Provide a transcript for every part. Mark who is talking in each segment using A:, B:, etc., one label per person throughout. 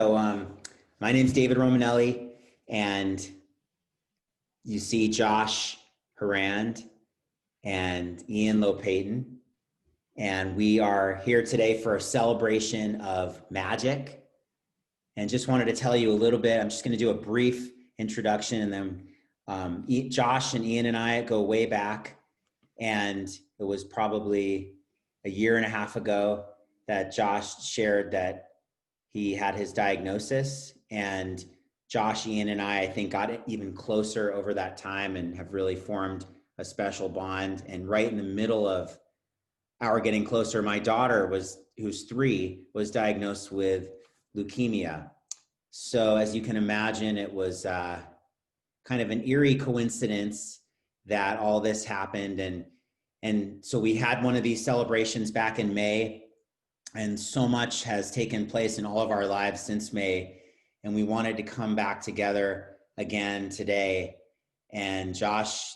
A: So, my name's David Romanelli, and you see Josh Harand and Ian Lopatin, and we are here today for a celebration of magic. And just wanted to tell you a little bit. I'm just going to do a brief introduction, and then Josh and Ian and I go way back, and it was probably a year and a half ago that Josh shared that he had his diagnosis, and Josh, Ian, and I think got even closer over that time and have really formed a special bond. And right in the middle of our getting closer, my daughter who's 3, was diagnosed with leukemia. So as you can imagine, it was kind of an eerie coincidence that all this happened. And so we had one of these celebrations back in May, and so much has taken place in all of our lives since May, and we wanted to come back together again today. And Josh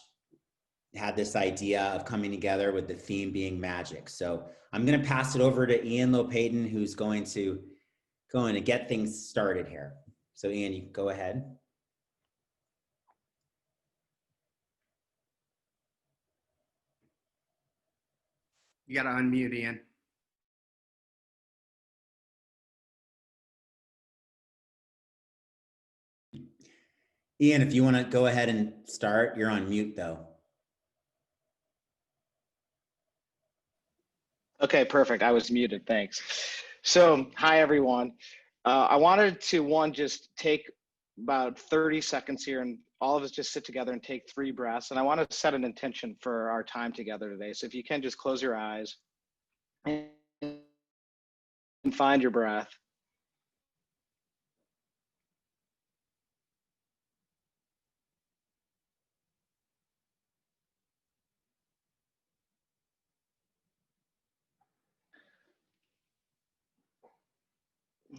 A: had this idea of coming together with the theme being magic. So I'm going to pass it over to Ian Lopatin, who's going to get things started here. So Ian, you can go ahead.
B: You got to unmute, Ian.
A: Ian, if you want to go ahead and start, you're on mute though.
C: Okay, perfect. I was muted, thanks. So, hi everyone. I wanted to just take about 30 seconds here and all of us just sit together and take 3 breaths. And I want to set an intention for our time together today. So if you can just close your eyes and find your breath.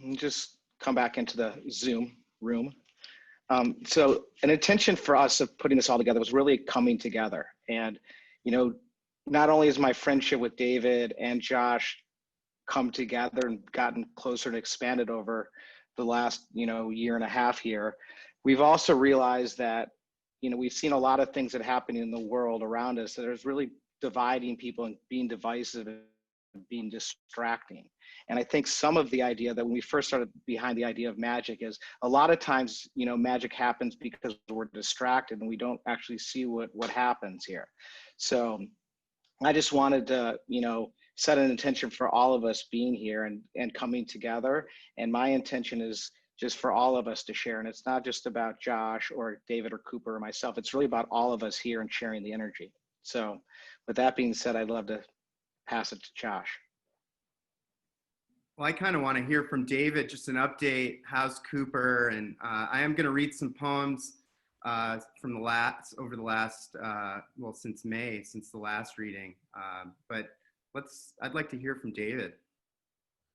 C: And just come back into the Zoom room. So an intention for us of putting this all together was really coming together. And, not only has my friendship with David and Josh come together and gotten closer and expanded over the last, year and a half here, we've also realized that, we've seen a lot of things that happen in the world around us that is really dividing people and being divisive and being distracting. And I think some of the idea that when we first started behind the idea of magic is a lot of times, magic happens because we're distracted and we don't actually see what happens here. So I just wanted to, set an intention for all of us being here and coming together. And my intention is just for all of us to share. And it's not just about Josh or David or Cooper or myself. It's really about all of us here and sharing the energy. So with that being said, I'd love to pass it to Josh.
B: Well, I kind of want to hear from David, just an update. How's Cooper? And I am going to read some poems from since May, since the last reading. But I'd like to hear from David.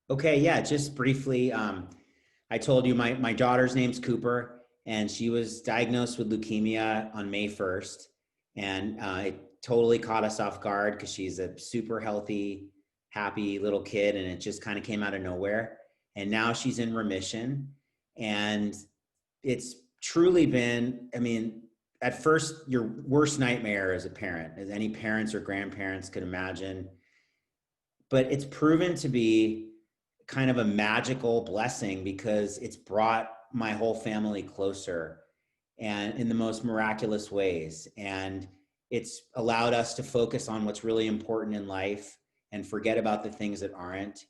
A: Okay, yeah, just briefly. I told you my daughter's name's Cooper, and she was diagnosed with leukemia on May 1st. And it totally caught us off guard because she's a super healthy, happy little kid, and it just kind of came out of nowhere. And now she's in remission, and it's truly been, at first, your worst nightmare as a parent, as any parents or grandparents could imagine. But it's proven to be kind of a magical blessing because it's brought my whole family closer and in the most miraculous ways. And it's allowed us to focus on what's really important in life and forget about the things that aren't.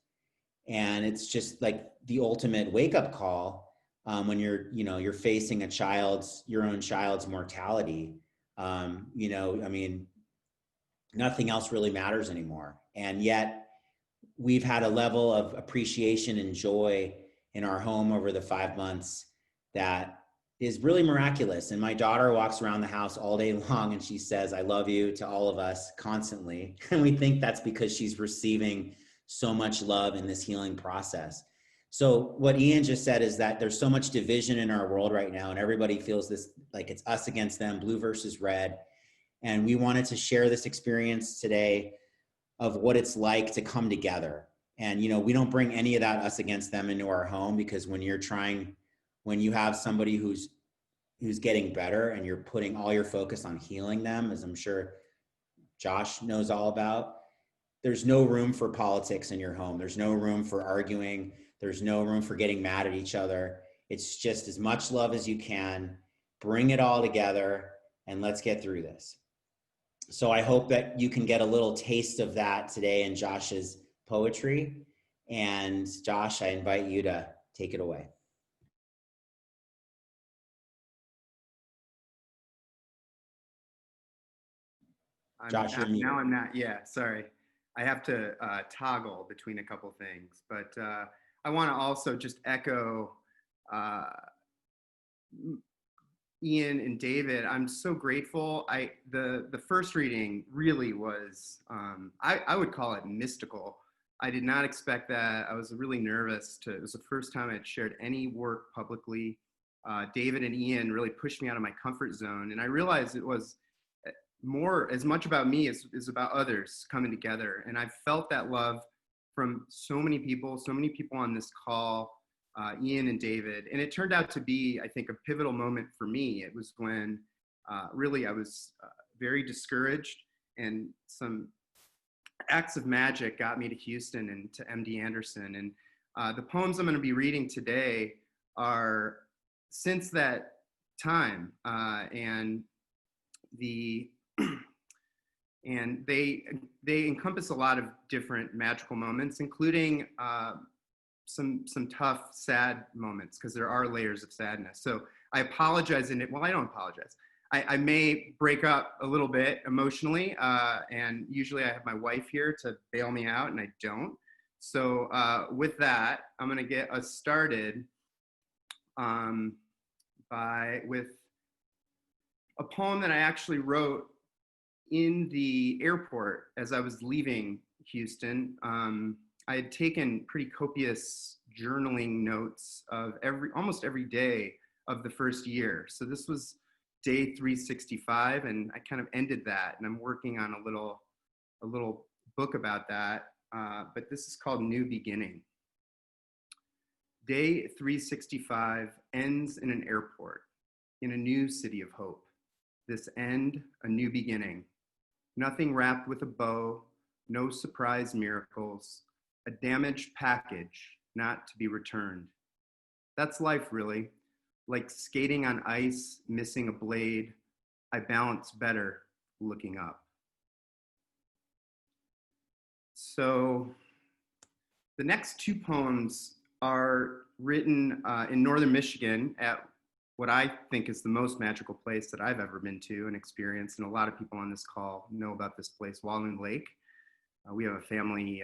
A: And it's just like the ultimate wake-up call when you're facing your own child's mortality. Nothing else really matters anymore. And yet we've had a level of appreciation and joy in our home over the 5 months that is really miraculous. And my daughter walks around the house all day long and she says, "I love you" to all of us constantly. And we think that's because she's receiving so much love in this healing process. So what Ian just said is that there's so much division in our world right now, and everybody feels this like it's us against them, blue versus red. And we wanted to share this experience today of what it's like to come together And, you know, we don't bring any of that us against them into our home, because when you have somebody who's getting better and you're putting all your focus on healing them, as I'm sure Josh knows all about, there's no room for politics in your home. There's no room for arguing. There's no room for getting mad at each other. It's just as much love as you can. Bring it all together and let's get through this. So I hope that you can get a little taste of that today in Josh's poetry. And Josh, I invite you to take it away. Josh, you're
B: now I'm not. Yeah, sorry. I have to toggle between a couple things, but I want to also just echo Ian and David. I'm so grateful. The first reading really was I would call it mystical. I did not expect that. I was really nervous. It was the first time I'd shared any work publicly. David and Ian really pushed me out of my comfort zone, and I realized it was as much about me as about others coming together. And I felt that love from so many people on this call, Ian and David. And it turned out to be, I think, a pivotal moment for me. It was when really I was very discouraged, and some acts of magic got me to Houston and to MD Anderson. And the poems I'm going to be reading today are since that time, and they encompass a lot of different magical moments, including some tough, sad moments, because there are layers of sadness. So I apologize I don't apologize. I may break up a little bit emotionally, and usually I have my wife here to bail me out, and I don't. So with that, I'm going to get us started with a poem that I actually wrote in the airport as I was leaving Houston. I had taken pretty copious journaling notes of almost every day of the first year. So this was day 365, and I kind of ended that, and I'm working on a little book about that. But this is called New Beginning. Day 365 ends in an airport, in a new city of hope. This end, a new beginning. Nothing wrapped with a bow, no surprise miracles, a damaged package not to be returned. That's life, really. Like skating on ice, missing a blade, I balance better looking up. So the next two poems are written in northern Michigan at what I think is the most magical place that I've ever been to and experienced. And a lot of people on this call know about this place, Walloon Lake. We have a family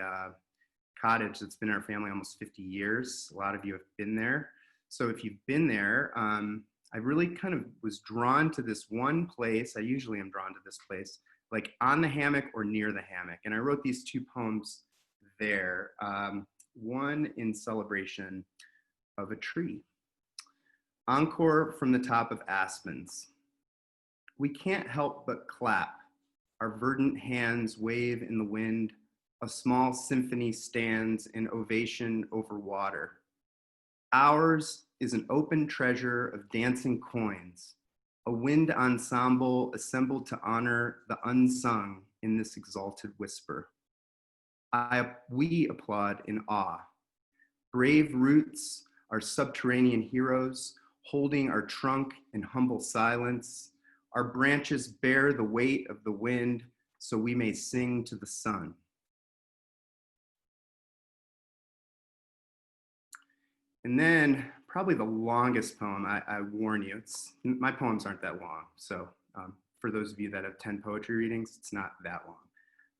B: cottage that's been in our family almost 50 years. A lot of you have been there. So if you've been there, I really kind of was drawn to this one place. I usually am drawn to this place, like on the hammock or near the hammock. And I wrote these two poems there, one in celebration of a tree. Encore from the top of aspens. We can't help but clap. Our verdant hands wave in the wind. A small symphony stands in ovation over water. Ours is an open treasure of dancing coins, a wind ensemble assembled to honor the unsung in this exalted whisper. We applaud in awe. Brave roots are subterranean heroes, holding our trunk in humble silence. Our branches bear the weight of the wind, so we may sing to the sun. And then probably the longest poem, I warn you, my poems aren't that long. So for those of you that have 10 poetry readings, it's not that long,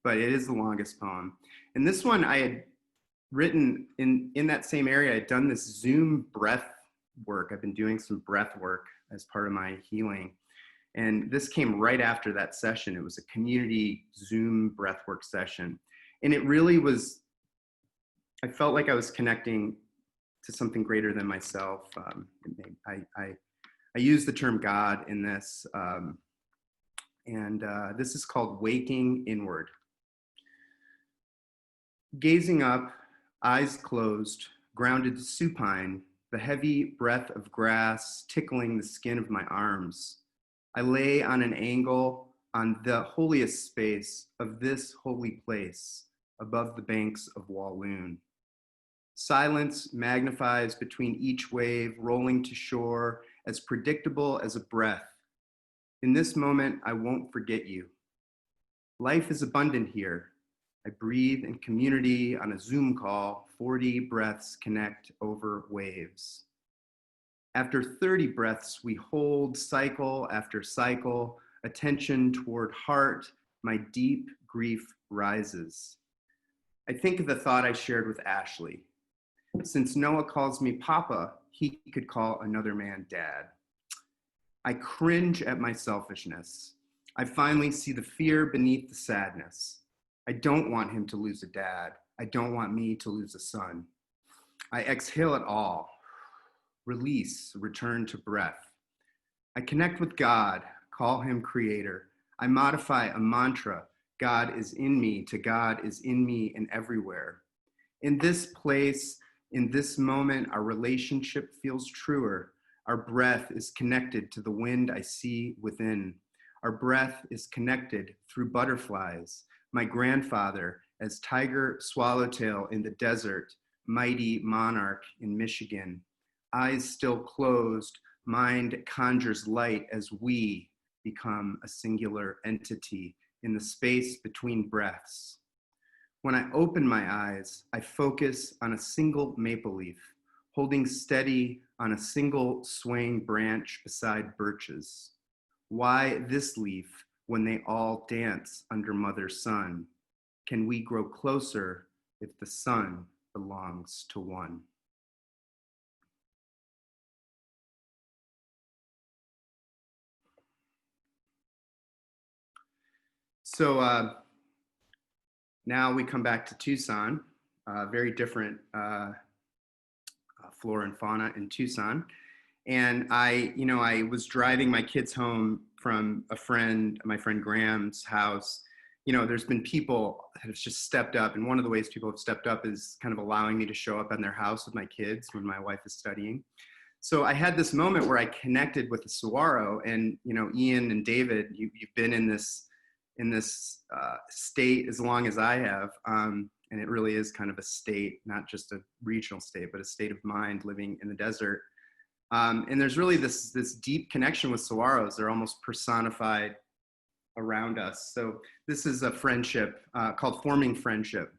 B: but it is the longest poem. And this one I had written in that same area. I'd done this Zoom breath work. I've been doing some breath work as part of my healing. And this came right after that session. It was a community Zoom breathwork session. And it really was, I felt like I was connecting to something greater than myself. I use the term God in this. This is called Waking Inward. Gazing up, eyes closed, grounded supine, the heavy breath of grass tickling the skin of my arms. I lay on an angle on the holiest space of this holy place, above the banks of Walloon. Silence magnifies between each wave rolling to shore, as predictable as a breath. In this moment, I won't forget you. Life is abundant here. I breathe in community on a Zoom call, 40 breaths connect over waves. After 30 breaths, we hold cycle after cycle, attention toward heart, my deep grief rises. I think of the thought I shared with Ashley. Since Noah calls me Papa, he could call another man Dad. I cringe at my selfishness. I finally see the fear beneath the sadness. I don't want him to lose a dad. I don't want me to lose a son. I exhale it all. Release, return to breath. I connect with God, call him creator. I modify a mantra, God is in me, to God is in me and everywhere. In this place, in this moment, our relationship feels truer. Our breath is connected to the wind I see within. Our breath is connected through butterflies. My grandfather as tiger swallowtail in the desert, mighty monarch in Michigan. Eyes still closed, mind conjures light as we become a singular entity in the space between breaths. When I open my eyes, I focus on a single maple leaf, holding steady on a single swaying branch beside birches. Why this leaf when they all dance under mother sun? Can we grow closer if the sun belongs to one? So now we come back to Tucson, very different flora and fauna in Tucson. And I was driving my kids home from my friend Graham's house. There's been people that have just stepped up. And one of the ways people have stepped up is kind of allowing me to show up in their house with my kids when my wife is studying. So I had this moment where I connected with the saguaro, and, Ian and David, you've been in this state as long as I have. And it really is kind of a state, not just a regional state, but a state of mind living in the desert. And there's really this deep connection with saguaros. They're almost personified around us. So this is a friendship called Forming Friendship.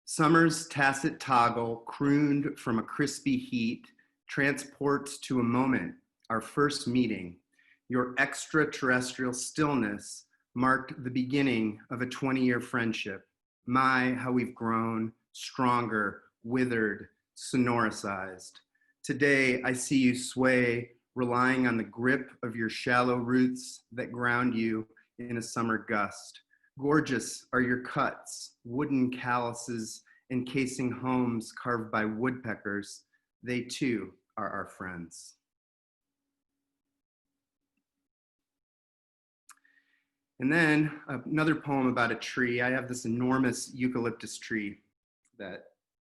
B: Summer's tacit toggle, crooned from a crispy heat, transports to a moment, our first meeting. Your extraterrestrial stillness marked the beginning of a 20-year friendship. My, how we've grown, stronger, withered, sonoricized. Today, I see you sway, relying on the grip of your shallow roots that ground you in a summer gust. Gorgeous are your cuts, wooden calluses encasing homes carved by woodpeckers. They too are our friends. And then another poem about a tree. I have this enormous eucalyptus tree that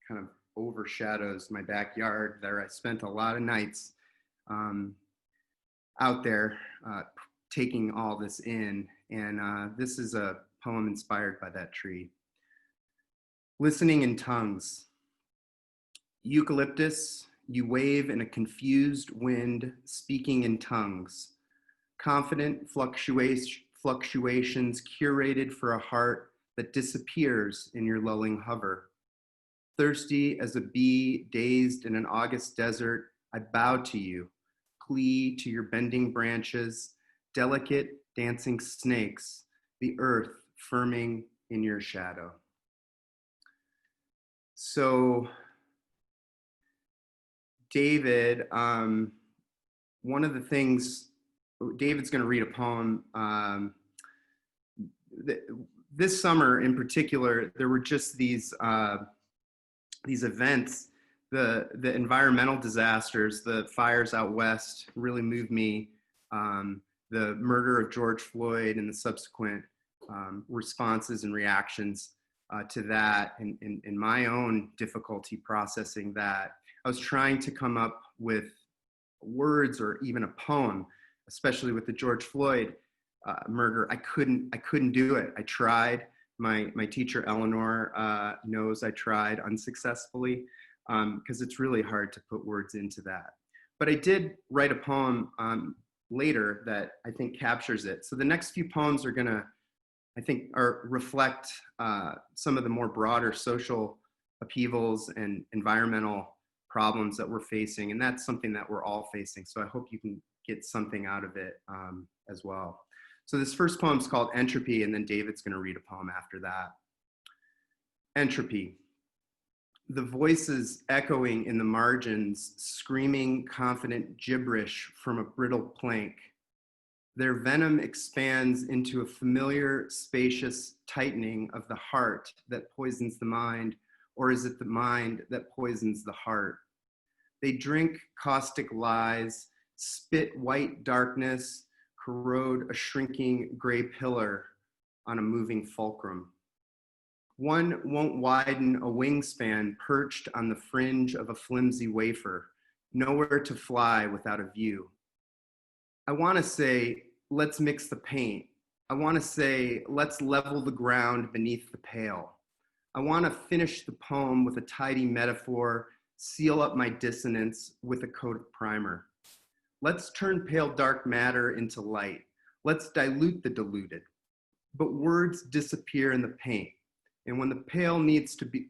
B: kind of overshadows my backyard. There I spent a lot of nights out there taking all this in. And this is a poem inspired by that tree. Listening in tongues. Eucalyptus, you wave in a confused wind, speaking in tongues. Confident fluctuations curated for a heart that disappears in your lulling hover. Thirsty as a bee dazed in an August desert, I bow to you, plea to your bending branches, delicate dancing snakes, the earth firming in your shadow. So, David, one of the things, David's going to read a poem. This summer in particular, there were just these events, the environmental disasters, the fires out west really moved me. The murder of George Floyd and the subsequent responses and reactions to that in my own difficulty processing that. I was trying to come up with words or even a poem, especially with the George Floyd murder. I couldn't do it. I tried. My teacher Eleanor knows I tried unsuccessfully, because it's really hard to put words into that. But I did write a poem later that I think captures it. So the next few poems are gonna, I think, reflect some of the more broader social upheavals and environmental problems that we're facing, and that's something that we're all facing. So I hope you can get something out of it as well. So this first poem is called Entropy, and then David's going to read a poem after that. Entropy. The voices echoing in the margins, screaming confident gibberish from a brittle plank. Their venom expands into a familiar, spacious tightening of the heart that poisons the mind, or is it the mind that poisons the heart? They drink caustic lies, spit white darkness, corrode a shrinking gray pillar on a moving fulcrum. One won't widen a wingspan perched on the fringe of a flimsy wafer, nowhere to fly without a view. I want to say, let's mix the paint. I want to say, let's level the ground beneath the pail. I want to finish the poem with a tidy metaphor, seal up my dissonance with a coat of primer. Let's turn pale dark matter into light. Let's dilute the diluted. But words disappear in the paint. And when the pale needs to be,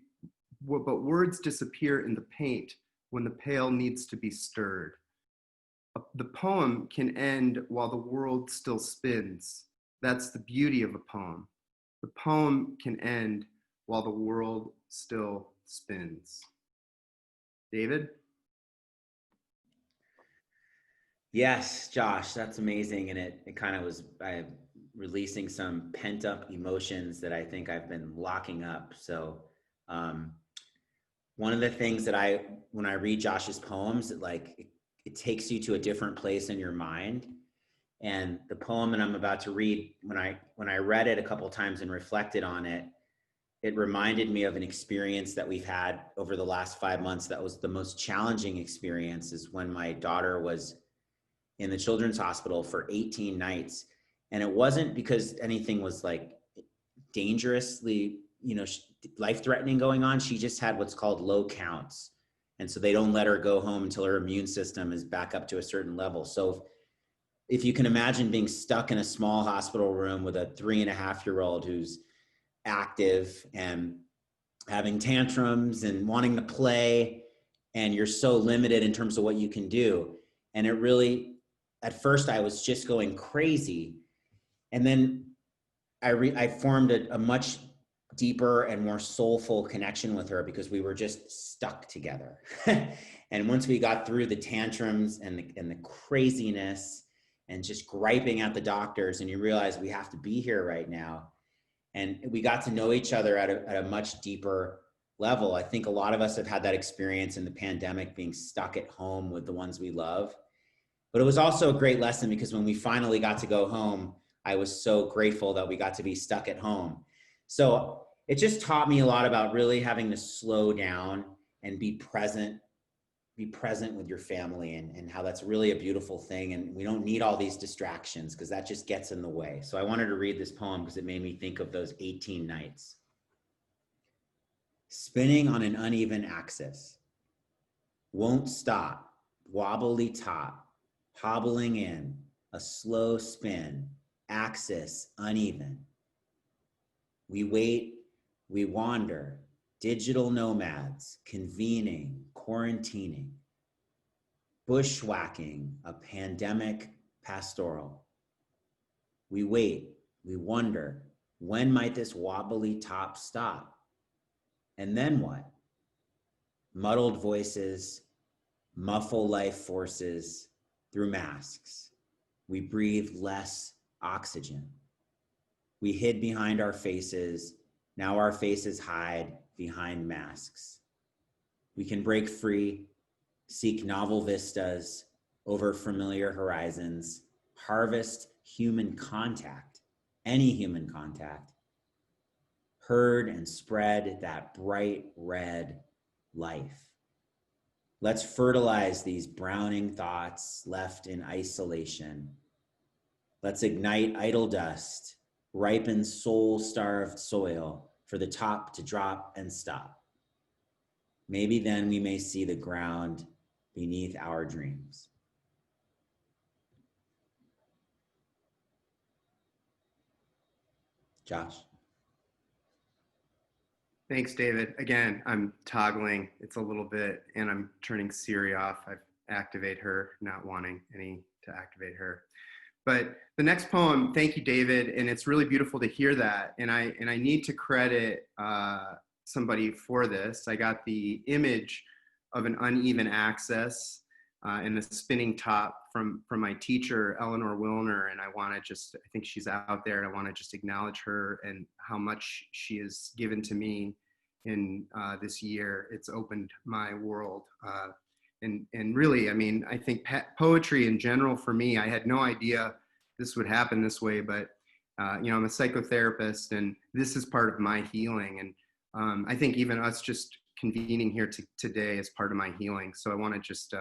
B: but words disappear in the paint when the pale needs to be stirred. The poem can end while the world still spins. That's the beauty of a poem. The poem can end while the world still spins. David?
A: Yes, Josh, that's amazing. And it kind of was releasing some pent up emotions that I think I've been locking up. So one of the things that when I read Josh's poems, it takes you to a different place in your mind. And the poem that I'm about to read, when I read it a couple of times and reflected on it, it reminded me of an experience that we've had over the last 5 months. That was the most challenging experience, is when my daughter was in the children's hospital for 18 nights. And it wasn't because anything was like dangerously, life-threatening going on. She just had what's called low counts. And so they don't let her go home until her immune system is back up to a certain level. So if you can imagine being stuck in a small hospital room with a 3.5-year-old who's active and having tantrums and wanting to play, and you're so limited in terms of what you can do. And it really, at first I was just going crazy. And then I formed a much deeper and more soulful connection with her, because we were just stuck together. And once we got through the tantrums and the craziness and just griping at the doctors, and you realize we have to be here right now. And we got to know each other at a much deeper level. I think a lot of us have had that experience in the pandemic, being stuck at home with the ones we love. But it was also a great lesson, because when we finally got to go home, I was so grateful that we got to be stuck at home. So it just taught me a lot about really having to slow down and be present with your family, and how that's really a beautiful thing. And we don't need all these distractions, because that just gets in the way. So I wanted to read this poem because it made me think of those 18 nights. Spinning on an uneven axis. Won't stop, wobbly top, hobbling in, a slow spin, axis uneven. We wait, we wander, digital nomads, convening, quarantining, bushwhacking, a pandemic pastoral. We wait, we wonder, when might this wobbly top stop? And then what? Muddled voices, muffle life forces through masks. We breathe less oxygen. We hid behind our faces. Now our faces hide behind masks. We can break free, seek novel vistas over familiar horizons, harvest human contact, any human contact, herd and spread that bright red life. Let's fertilize these browning thoughts left in isolation. Let's ignite idle dust, ripen soul-starved soil for the top to drop and stop. Maybe then we may see the ground beneath our dreams. Josh?
B: Thanks, David. Again, I'm toggling. It's a little bit, and I'm turning Siri off. I activate her, not wanting any to activate her. But the next poem, thank you, David, and it's really beautiful to hear that. And I need to credit somebody for this. I got the image of an uneven axis and the spinning top from my teacher, Eleanor Wilner, and I want to just, I think she's out there, and I want to just acknowledge her and how much she has given to me in this year. It's opened my world. And really, I mean, I think poetry in general for me, I had no idea this would happen this way, but you know, I'm a psychotherapist, and this is part of my healing. And I think even us just convening here today is part of my healing. So I want to just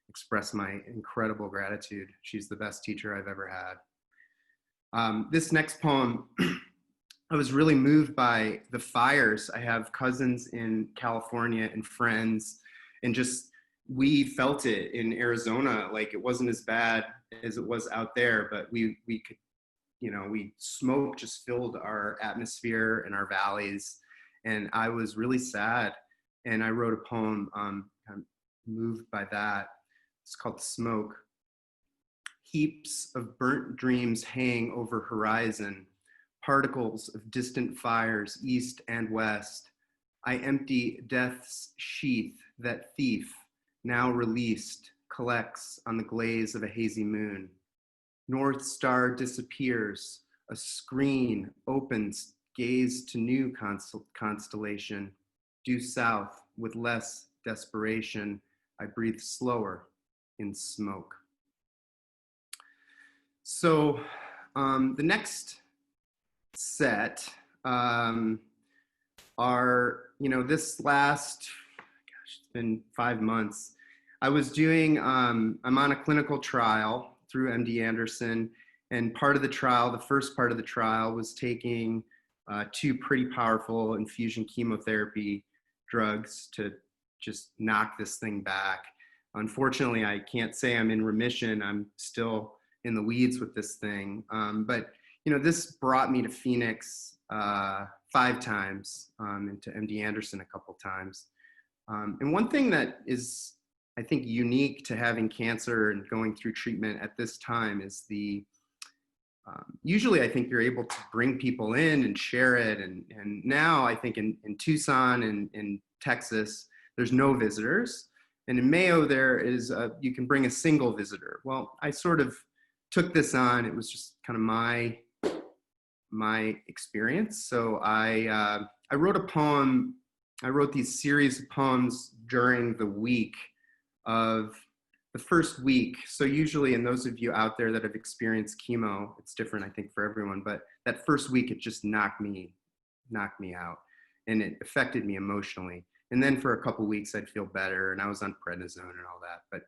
B: express my incredible gratitude. She's the best teacher I've ever had. This next poem, I was really moved by the fires. I have cousins in California and friends, and just, we felt it in Arizona. Like, it wasn't as bad as it was out there, but we could, you know, smoke just filled our atmosphere and our valleys. And I was really sad. And I wrote a poem, kind of moved by that. It's called Smoke. Heaps of burnt dreams hang over horizon, particles of distant fires east and west. I empty death's sheath that thief, now released, collects on the glaze of a hazy moon. North Star disappears, a screen opens, gaze to new constellation. Due south with less desperation, I breathe slower in smoke. So the next set are, you know, this last, gosh, it's been 5 months. I was doing, I'm on a clinical trial through MD Anderson, and part of the trial, the first part of the trial, was taking 2 pretty powerful infusion chemotherapy drugs to just knock this thing back. Unfortunately, I can't say I'm in remission. I'm still in the weeds with this thing. But you know, this brought me to Phoenix 5 times, and to MD Anderson a couple times. And one thing that is, I think, unique to having cancer and going through treatment at this time is the, usually I think you're able to bring people in and share it. And now I think in Tucson and in Texas, there's no visitors. And in Mayo, there is, you can bring a single visitor. Well, I sort of took this on. It was just kind of my experience. So I wrote a poem. I wrote these series of poems during the week of the first week. So usually, and those of you out there that have experienced chemo, it's different, I think, for everyone, but that first week, it just knocked me out, and it affected me emotionally. And then for a couple weeks, I'd feel better, and I was on prednisone and all that. But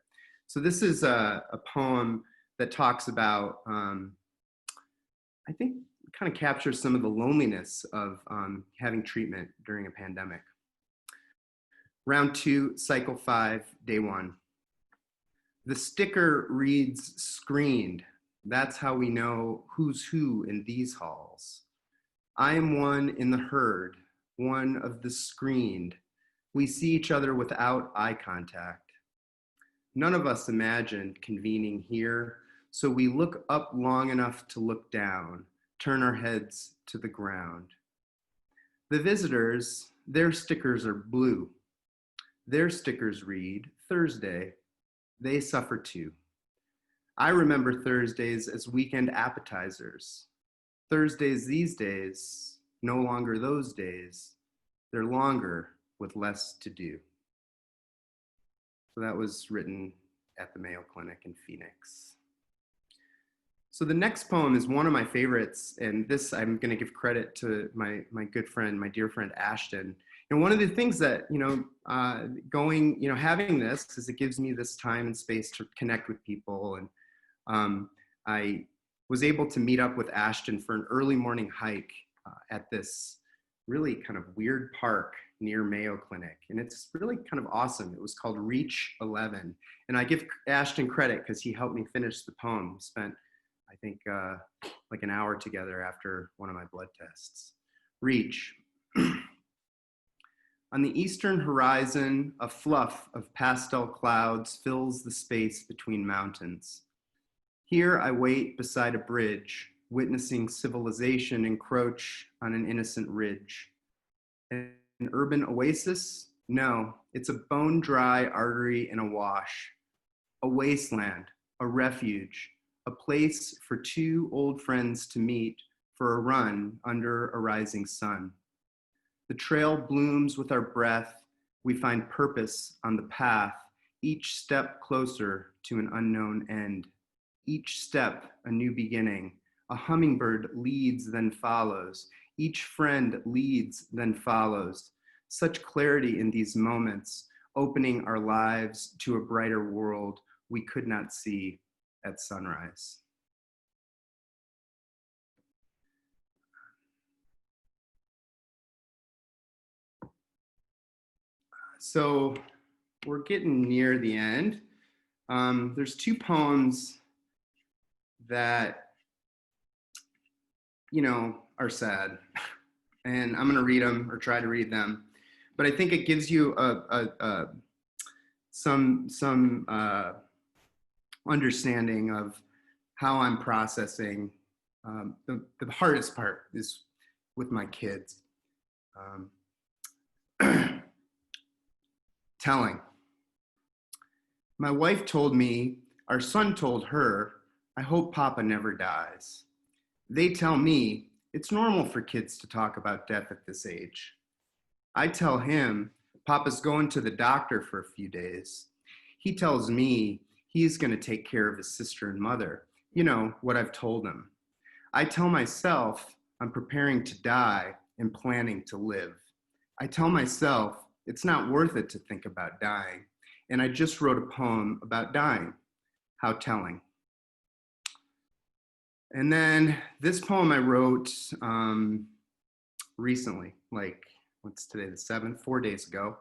B: so this is a poem that talks about, I think, kind of captures some of the loneliness of having treatment during a pandemic. Round 2, cycle 5, day 1. The sticker reads screened. That's how we know who's who in these halls. I am one in the herd, one of the screened. We see each other without eye contact. None of us imagined convening here, so we look up long enough to look down, turn our heads to the ground. The visitors, their stickers are blue. Their stickers read Thursday. They suffer too. I remember Thursdays as weekend appetizers. Thursdays these days, no longer those days. They're longer with less to do. So that was written at the Mayo Clinic in Phoenix. So the next poem is one of my favorites, and this I'm going to give credit to my good friend, my dear friend Ashton. And one of the things that having this is it gives me this time and space to connect with people, and I was able to meet up with Ashton for an early morning hike at this really kind of weird park near Mayo Clinic, and it's really kind of awesome. It was called Reach 11, and I give Ashton credit because he helped me finish the poem. We spent, I think, like an hour together after one of my blood tests. Reach. On the eastern horizon, a fluff of pastel clouds fills the space between mountains. Here I wait beside a bridge, witnessing civilization encroach on an innocent ridge. An urban oasis? No, it's a bone-dry artery in a wash. A wasteland, a refuge, a place for two old friends to meet for a run under a rising sun. The trail blooms with our breath. We find purpose on the path, each step closer to an unknown end. Each step a new beginning. A hummingbird leads, then follows. Each friend leads, then follows. Such clarity in these moments, opening our lives to a brighter world we could not see at sunrise. So we're getting near the end. There's two poems that, are sad, and I'm gonna read them or try to read them. But I think it gives you some understanding of how I'm processing. The hardest part is with my kids. Telling. My wife told me, our son told her, I hope Papa never dies. They tell me it's normal for kids to talk about death at this age. I tell him, Papa's going to the doctor for a few days. He tells me he's going to take care of his sister and mother. You know, what I've told him. I tell myself I'm preparing to die and planning to live. I tell myself it's not worth it to think about dying. And I just wrote a poem about dying. How telling. And then this poem I wrote recently, like, what's today, the 7th, 4 days ago.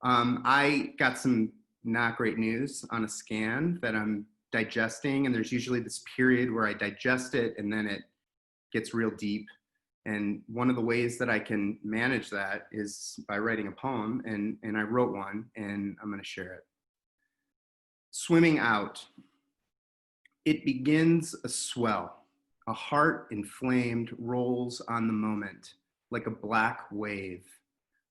B: I got some not great news on a scan that I'm digesting, and there's usually this period where I digest it and then it gets real deep. And one of the ways that I can manage that is by writing a poem, and I wrote one, and I'm gonna share it. Swimming out. It begins a swell. A heart inflamed rolls on the moment like a black wave.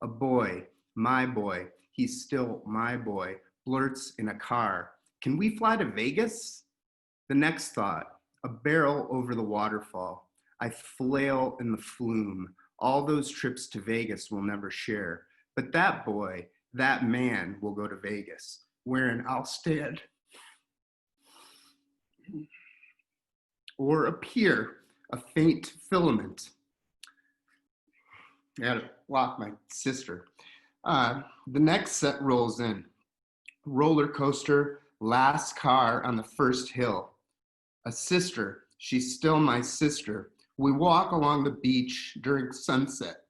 B: A boy, my boy, he's still my boy, blurts in a car. Can we fly to Vegas? The next thought, a barrel over the waterfall. I flail in the flume. All those trips to Vegas we'll never share. But that boy, that man will go to Vegas, wherein I'll stand or appear a faint filament. I had to lock my sister. The next set rolls in. Roller coaster, last car on the first hill. A sister, she's still my sister. We walk along the beach during sunset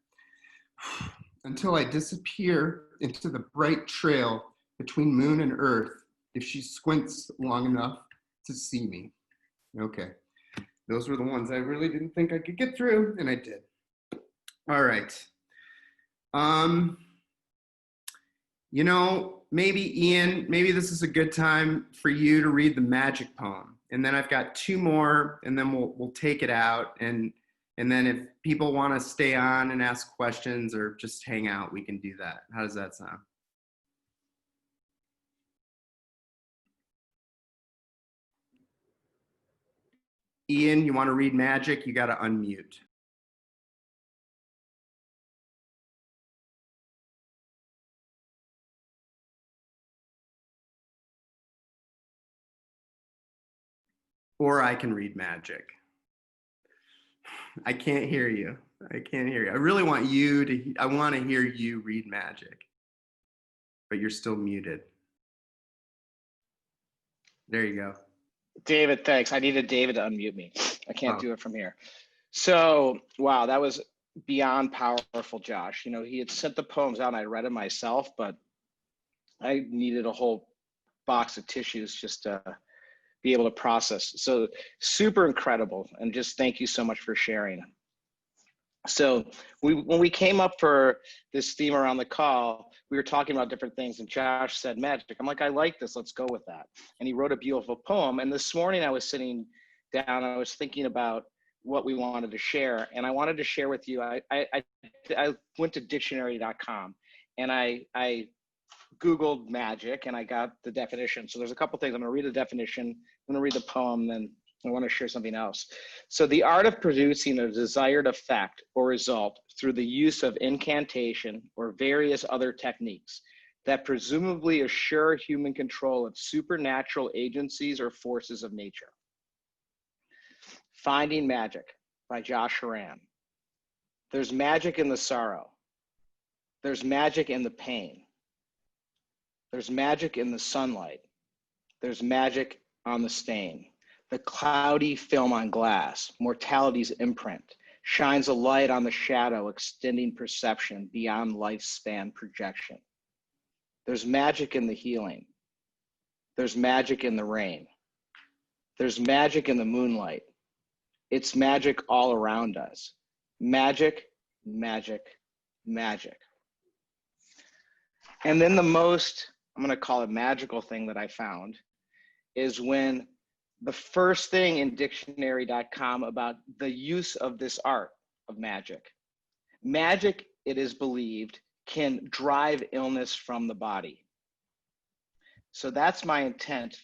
B: until I disappear into the bright trail between moon and earth if she squints long enough to see me. Okay, those were the ones I really didn't think I could get through, and I did. All right. You know, maybe Ian, maybe this is a good time for you to read the magic poem. And then I've got 2 more, and then we'll take it out. And then if people want to stay on and ask questions or just hang out, we can do that. How does that sound? Ian, you want to read magic? You got to unmute. or I can read magic. I can't hear you. I can't hear you. I really want you to, I want to hear you read magic, but you're still muted. There you go.
C: David, thanks. I needed David to unmute me. I can't
B: Oh.
C: do it from here. So, wow, that was beyond powerful, Josh. You know, he had sent the poems out and I read them myself, but I needed a whole box of tissues just to be able to process. So super incredible. And just thank you so much for sharing. So when we came up for this theme around the call, we were talking about different things and Josh said magic. I'm like, I like this, let's go with that. And he wrote a beautiful poem. And this morning I was sitting down, I was thinking about what we wanted to share. And I wanted to share with you, I went to dictionary.com and I Googled magic and I got the definition. So there's a couple things. I'm gonna read the definition, I'm gonna read the poem, then I want to share something else. So the art of producing a desired effect or result through the use of incantation or various other techniques that presumably assure human control of supernatural agencies or forces of nature. Finding Magic by Josh Horan. There's magic in the sorrow. There's magic in the pain. There's magic in the sunlight. There's magic on the stain. The cloudy film on glass, mortality's imprint, shines a light on the shadow, extending perception beyond lifespan projection. There's magic in the healing. There's magic in the rain. There's magic in the moonlight. It's magic all around us. Magic, magic, magic. And then the most, I'm gonna call it magical thing that I found is when the first thing in dictionary.com about the use of this art of magic. Magic, it is believed, can drive illness from the body. So that's my intent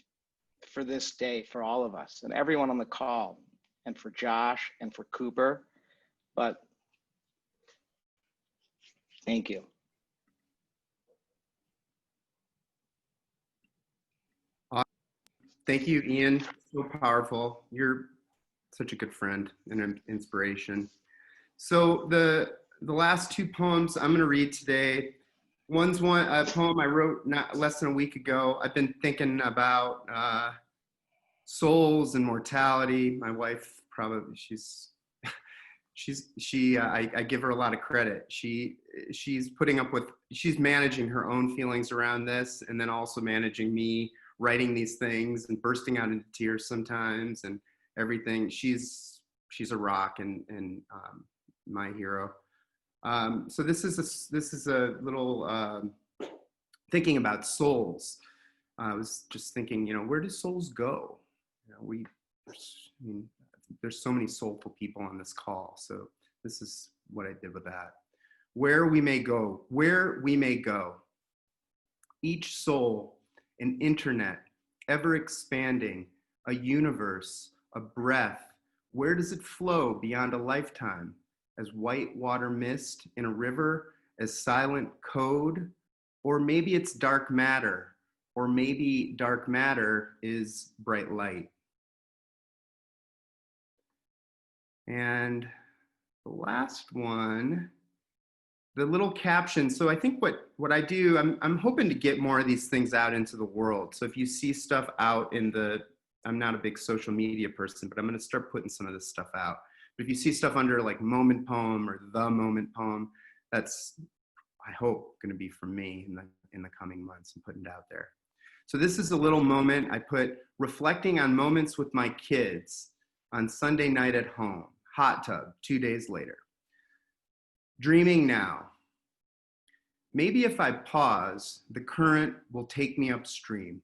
C: for this day for all of us and everyone on the call and for Josh and for Cooper. But thank you.
B: Thank you, Ian. So powerful. You're such a good friend and an inspiration. So the last two poems I'm going to read today. One's a poem I wrote not less than a week ago. I've been thinking about souls and mortality. My wife probably I give her a lot of credit. She's putting up with, she's managing her own feelings around this, and then also managing me writing these things and bursting out into tears sometimes and everything. She's a rock and my hero. So this is a little thinking about souls. I was just thinking, where do souls go? There's so many soulful people on this call. So this is what I did with that. Where we may go. Each soul, an internet, ever expanding, a universe, a breath. Where does it flow beyond a lifetime? As white water mist in a river, as silent code? Or maybe it's dark matter, or maybe dark matter is bright light. And the last one, the little caption. So I think what I do, I'm hoping to get more of these things out into the world. So if you see stuff out I'm not a big social media person, but I'm going to start putting some of this stuff out. But if you see stuff under like moment poem or the moment poem, that's, I hope, going to be from me in the coming months and putting it out there. So this is a little moment I put, reflecting on moments with my kids on Sunday night at home, hot tub 2 days later. Dreaming now. Maybe if I pause, the current will take me upstream.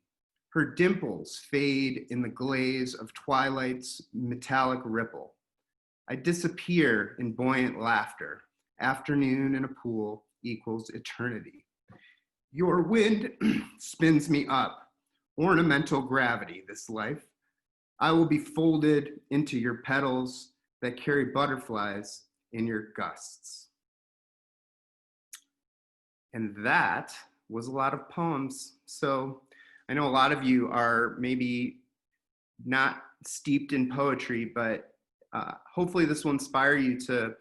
B: Her dimples fade in the glaze of twilight's metallic ripple. I disappear in buoyant laughter. Afternoon in a pool equals eternity. Your wind spins me up. Ornamental gravity, this life. I will be folded into your petals that carry butterflies in your gusts. And that was a lot of poems. So I know a lot of you are maybe not steeped in poetry, but hopefully this will inspire you to,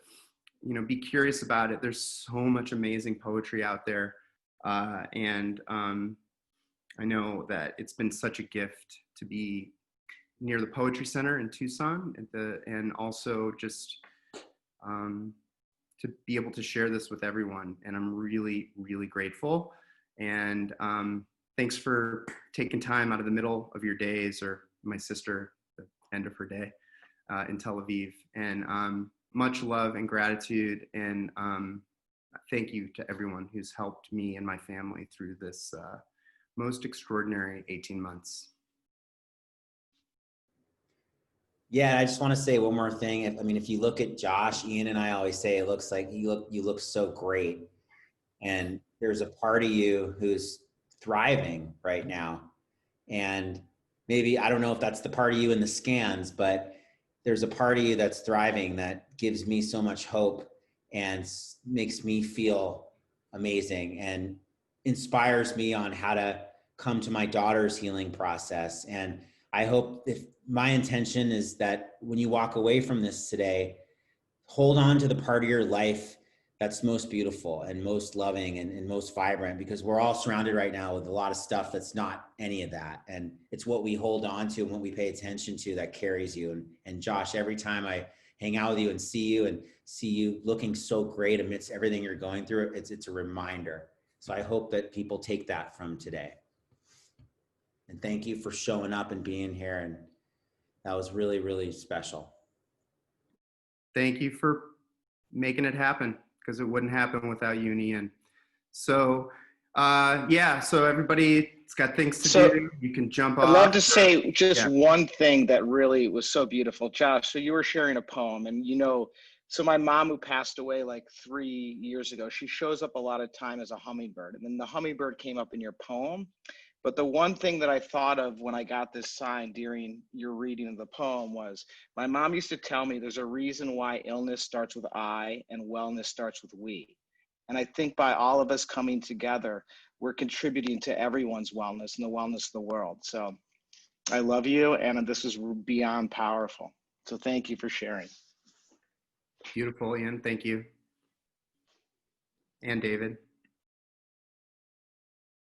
B: be curious about it. There's so much amazing poetry out there. And I know that it's been such a gift to be near the Poetry Center in Tucson and also just to be able to share this with everyone. And I'm really, really grateful. And thanks for taking time out of the middle of your days, or my sister, the end of her day in Tel Aviv. And much love and gratitude. And thank you to everyone who's helped me and my family through this most extraordinary 18 months.
A: Yeah, I just want to say one more thing. If you look at Josh, Ian and I always say it looks like you look so great. And there's a part of you who's thriving right now. And maybe, I don't know if that's the part of you in the scans, but there's a part of you that's thriving that gives me so much hope and makes me feel amazing and inspires me on how to come to my daughter's healing process. And I hope, if my intention is that when you walk away from this today, hold on to the part of your life that's most beautiful and most loving and most vibrant, because we're all surrounded right now with a lot of stuff that's not any of that. And it's what we hold on to and what we pay attention to that carries you. And Josh, every time I hang out with you and see you looking so great amidst everything you're going through, it's a reminder. So I hope that people take that from today. And thank you for showing up and being here. And that was really, really special.
B: Thank you for making it happen, because it wouldn't happen without you and Ian. So so everybody's got things to do. You can jump off.
C: I'd love to say just one thing that really was so beautiful. Josh, so you were sharing a poem, and so my mom, who passed away like 3 years ago, she shows up a lot of time as a hummingbird, and then the hummingbird came up in your poem. But the one thing that I thought of when I got this sign during your reading of the poem was, my mom used to tell me there's a reason why illness starts with I and wellness starts with we. And I think by all of us coming together, we're contributing to everyone's wellness and the wellness of the world. So I love you, and this is beyond powerful. So thank you for sharing.
B: Beautiful, Ian. Thank you. And David.